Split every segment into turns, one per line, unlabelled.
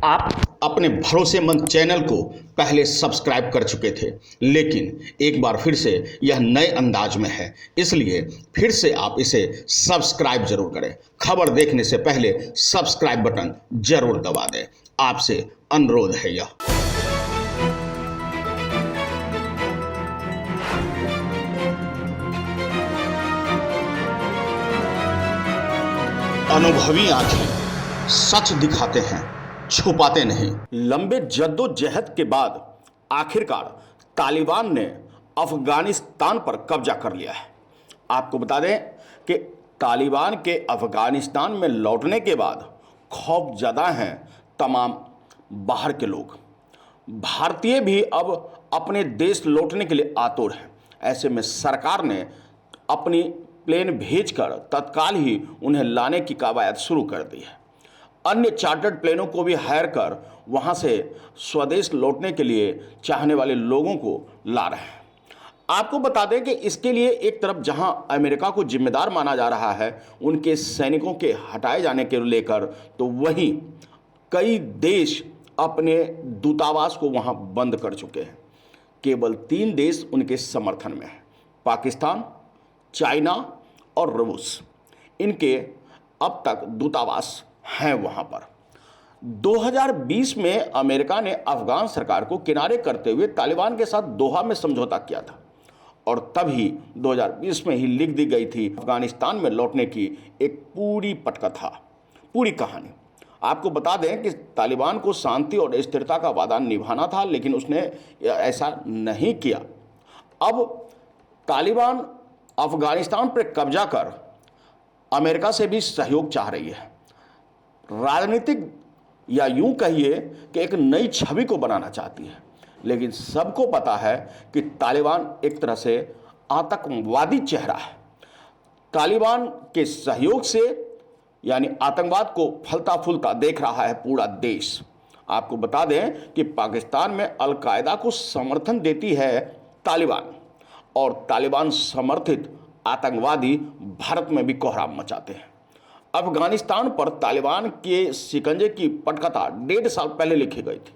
आप अपने भरोसेमंद चैनल को पहले सब्सक्राइब कर चुके थे, लेकिन एक बार फिर से यह नए अंदाज में है, इसलिए फिर से आप इसे सब्सक्राइब जरूर करें। खबर देखने से पहले सब्सक्राइब बटन जरूर दबा दें, आपसे अनुरोध है यह। अनुभवी आंखें सच दिखाते हैं, छुपाते नहीं। लंबे जद्दोजहद के बाद आखिरकार तालिबान ने अफगानिस्तान पर कब्जा कर लिया है। आपको बता दें कि तालिबान के अफगानिस्तान में लौटने के बाद खौफजदा हैं तमाम बाहर के लोग। भारतीय भी अब अपने देश लौटने के लिए आतुर हैं। ऐसे में सरकार ने अपनी प्लेन भेजकर तत्काल ही उन्हें लाने की कवायद शुरू कर दी है। अन्य चार्टर्ड प्लेनों को भी हायर कर वहां से स्वदेश लौटने के लिए चाहने वाले लोगों को ला रहे हैं। आपको बता दें कि इसके लिए एक तरफ जहां अमेरिका को जिम्मेदार माना जा रहा है उनके सैनिकों के हटाए जाने के लेकर, तो वहीं कई देश अपने दूतावास को वहां बंद कर चुके हैं। केवल 3 देश उनके समर्थन में हैं: पाकिस्तान, चाइना और रूस। इनके अब तक दूतावास हैं वहां पर। 2020 में अमेरिका ने अफगान सरकार को किनारे करते हुए तालिबान के साथ दोहा में समझौता किया था और तभी 2020 में ही लिख दी गई थी अफगानिस्तान में लौटने की एक पूरी पटकथा, पूरी कहानी। आपको बता दें कि तालिबान को शांति और स्थिरता का वादा निभाना था, लेकिन उसने ऐसा नहीं किया। अब तालिबान अफगानिस्तान पर कब्जा कर अमेरिका से भी सहयोग चाह रही है। राजनीतिक या यूं कहिए कि एक नई छवि को बनाना चाहती है, लेकिन सबको पता है कि तालिबान एक तरह से आतंकवादी चेहरा है। तालिबान के सहयोग से यानी आतंकवाद को फलता फूलता देख रहा है पूरा देश। आपको बता दें कि पाकिस्तान में अल-कायदा को समर्थन देती है तालिबान, और तालिबान समर्थित आतंकवादी भारत में भी कोहराम मचाते हैं। अफगानिस्तान पर तालिबान के शिकंजे की पटकथा 1.5 साल पहले लिखी गई थी।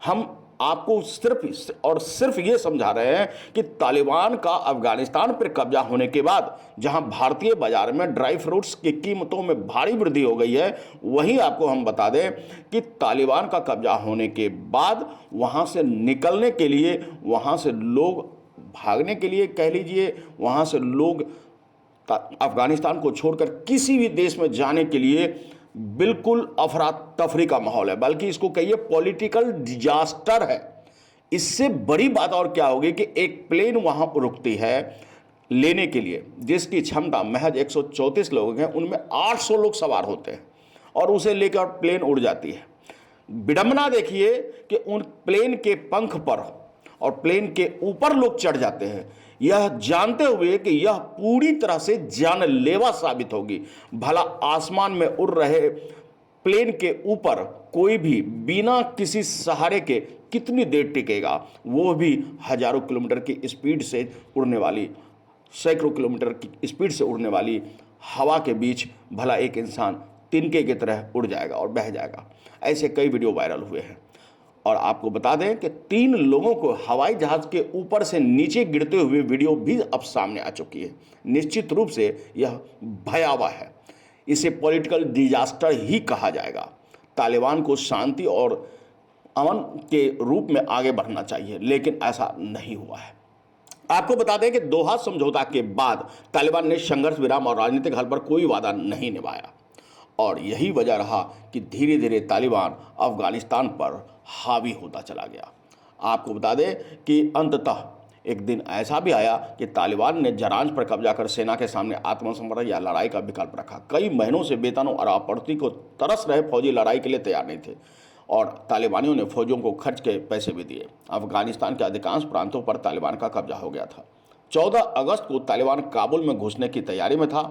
हम आपको सिर्फ और सिर्फ ये समझा रहे हैं कि तालिबान का अफगानिस्तान पर कब्जा होने के बाद जहां भारतीय बाजार में ड्राई फ्रूट्स की कीमतों में भारी वृद्धि हो गई है, वहीं आपको हम बता दें कि तालिबान का कब्जा होने के बाद वहां से निकलने के लिए, वहां से लोग भागने के लिए कह लीजिए, वहां से लोग अफगानिस्तान को छोड़कर किसी भी देश में जाने के लिए बिल्कुल अफरा तफरी का माहौल है, बल्कि इसको कहिए पॉलिटिकल डिजास्टर है। इससे बड़ी बात और क्या होगी कि एक प्लेन वहां पर रुकती है लेने के लिए, जिसकी क्षमता महज 134 लोग हैं, उनमें 800 लोग सवार होते हैं और उसे लेकर प्लेन उड़ जाती है। विडंबना देखिए कि उन प्लेन के पंख पर और प्लेन के ऊपर लोग चढ़ जाते हैं, यह जानते हुए कि यह पूरी तरह से जानलेवा साबित होगी। भला आसमान में उड़ रहे प्लेन के ऊपर कोई भी बिना किसी सहारे के कितनी देर टिकेगा, वो भी हजारों किलोमीटर की स्पीड से उड़ने वाली, सैकड़ों किलोमीटर की स्पीड से उड़ने वाली हवा के बीच भला एक इंसान तिनके की तरह उड़ जाएगा और बह जाएगा। ऐसे कई वीडियो वायरल हुए हैं। और आपको बता दें कि 3 लोगों को हवाई जहाज के ऊपर से नीचे गिरते हुए वीडियो भी अब सामने आ चुकी है। निश्चित रूप से यह भयावह है, इसे पॉलिटिकल डिजास्टर ही कहा जाएगा। तालिबान को शांति और अमन के रूप में आगे बढ़ना चाहिए, लेकिन ऐसा नहीं हुआ है। आपको बता दें कि दोहा समझौता के बाद तालिबान ने संघर्ष विराम और राजनीतिक हल पर कोई वादा नहीं निभाया, और यही वजह रहा कि धीरे धीरे तालिबान अफगानिस्तान पर हावी होता चला गया। आपको बता दें कि अंततः एक दिन ऐसा भी आया कि तालिबान ने जरांज पर कब्जा कर सेना के सामने आत्मसमर्पण या लड़ाई का विकल्प रखा। कई महीनों से वेतनों और आपूर्ति को तरस रहे फौजी लड़ाई के लिए तैयार नहीं थे, और तालिबानियों ने फौजियों को खर्च के पैसे भी दिए। अफगानिस्तान के अधिकांश प्रांतों पर तालिबान का कब्जा हो गया था। 14 अगस्त को तालिबान काबुल में घुसने की तैयारी में था।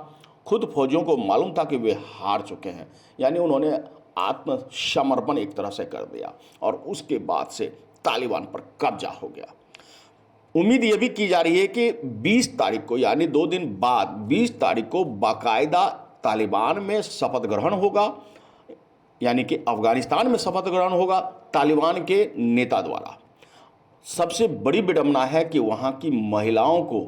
खुद फौजियों को मालूम था कि वे हार चुके हैं, यानी उन्होंने आत्मसमर्पण एक तरह से कर दिया, और उसके बाद से तालिबान पर कब्जा हो गया। उम्मीद यह भी की जा रही है कि 20 तारीख को, यानी 2 दिन बाद 20 तारीख को बाकायदा तालिबान में शपथ ग्रहण होगा यानी कि अफगानिस्तान में शपथ ग्रहण होगा तालिबान के नेता द्वारा। सबसे बड़ी विडंबना है कि वहाँ की महिलाओं को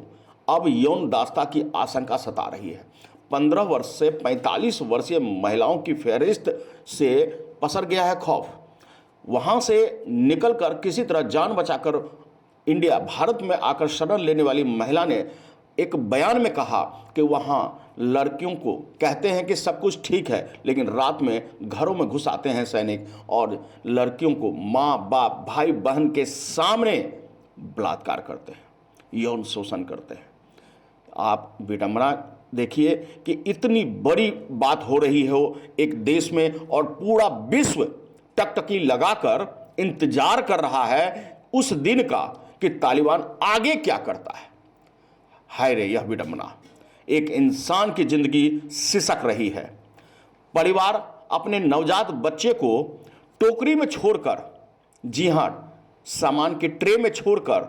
अब यौन दास्ता की आशंका सता रही है। 15 वर्ष से 45 वर्षीय महिलाओं की फहरिस्त से पसर गया है खौफ। वहाँ से निकलकर किसी तरह जान बचाकर इंडिया भारत में आकर शरण लेने वाली महिला ने एक बयान में कहा कि वहाँ लड़कियों को कहते हैं कि सब कुछ ठीक है, लेकिन रात में घरों में घुस आते हैं सैनिक और लड़कियों को माँ बाप भाई बहन के सामने बलात्कार करते हैं, यौन शोषण करते हैं। आप विडंबना देखिए कि इतनी बड़ी बात हो रही हो एक देश में और पूरा विश्व टकटकी लगाकर इंतजार कर रहा है उस दिन का कि तालिबान आगे क्या करता है। हाय रे, यह विडंबना। एक इंसान की जिंदगी सिसक रही है। परिवार अपने नवजात बच्चे को टोकरी में छोड़कर, जी हां, सामान के ट्रे में छोड़कर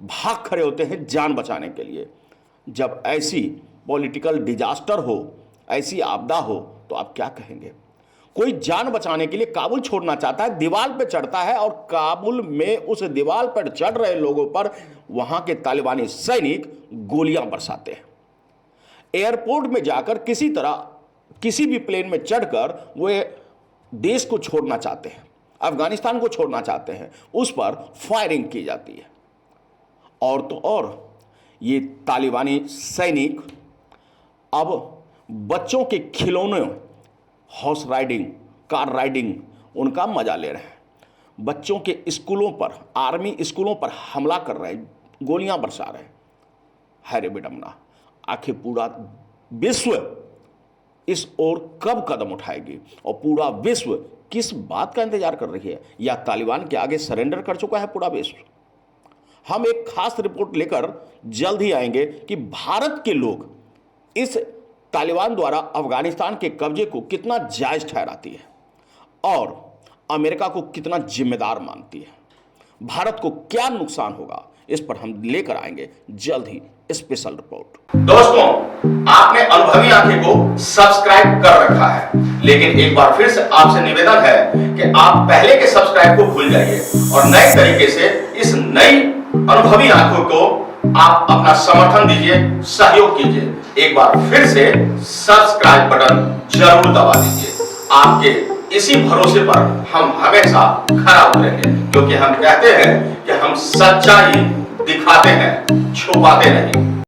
भाग खड़े होते हैं जान बचाने के लिए। जब ऐसी पॉलिटिकल डिजास्टर हो, ऐसी आपदा हो, तो आप क्या कहेंगे? कोई जान बचाने के लिए काबुल छोड़ना चाहता है, दीवार पे चढ़ता है और काबुल में उस दीवार पर चढ़ रहे लोगों पर वहां के तालिबानी सैनिक गोलियां बरसाते हैं। एयरपोर्ट में जाकर किसी तरह किसी भी प्लेन में चढ़कर वे देश को छोड़ना चाहते हैं, अफगानिस्तान को छोड़ना चाहते हैं, उस पर फायरिंग की जाती है। और तो और ये तालिबानी सैनिक अब बच्चों के खिलौनों, हॉर्स राइडिंग, कार राइडिंग, उनका मजा ले रहे हैं। बच्चों के स्कूलों पर, आर्मी स्कूलों पर हमला कर रहे हैं, गोलियां बरसा रहे हैं। हैरे विडंबना। आखिर पूरा विश्व इस ओर कब कदम उठाएगी और पूरा विश्व किस बात का इंतजार कर रही है? या तालिबान के आगे सरेंडर कर चुका है पूरा विश्व? हम एक खास रिपोर्ट लेकर जल्द ही आएंगे कि भारत के लोग इस तालिबान द्वारा अफगानिस्तान के कब्जे को कितना जायज ठहराती है और अमेरिका को कितना जिम्मेदार मानती है। भारत को क्या नुकसान होगा, इस पर हम लेकर आएंगे जल्द ही स्पेशल रिपोर्ट। दोस्तों, आपने अनुभवी आंखें को सब्सक्राइब कर रखा है, लेकिन एक बार फिर से आपसे निवेदन है कि आप पहले के सब्सक्राइब को भूल जाइए और नए तरीके से इस नई अनुभवी आंखों को आप अपना समर्थन दीजिए, सहयोग कीजिए। एक बार फिर से सब्सक्राइब बटन जरूर दबा दीजिए। आपके इसी भरोसे पर हम हमेशा खरा उतरेंगे, क्योंकि हम कहते हैं कि हम सच्चाई दिखाते हैं, छुपाते नहीं।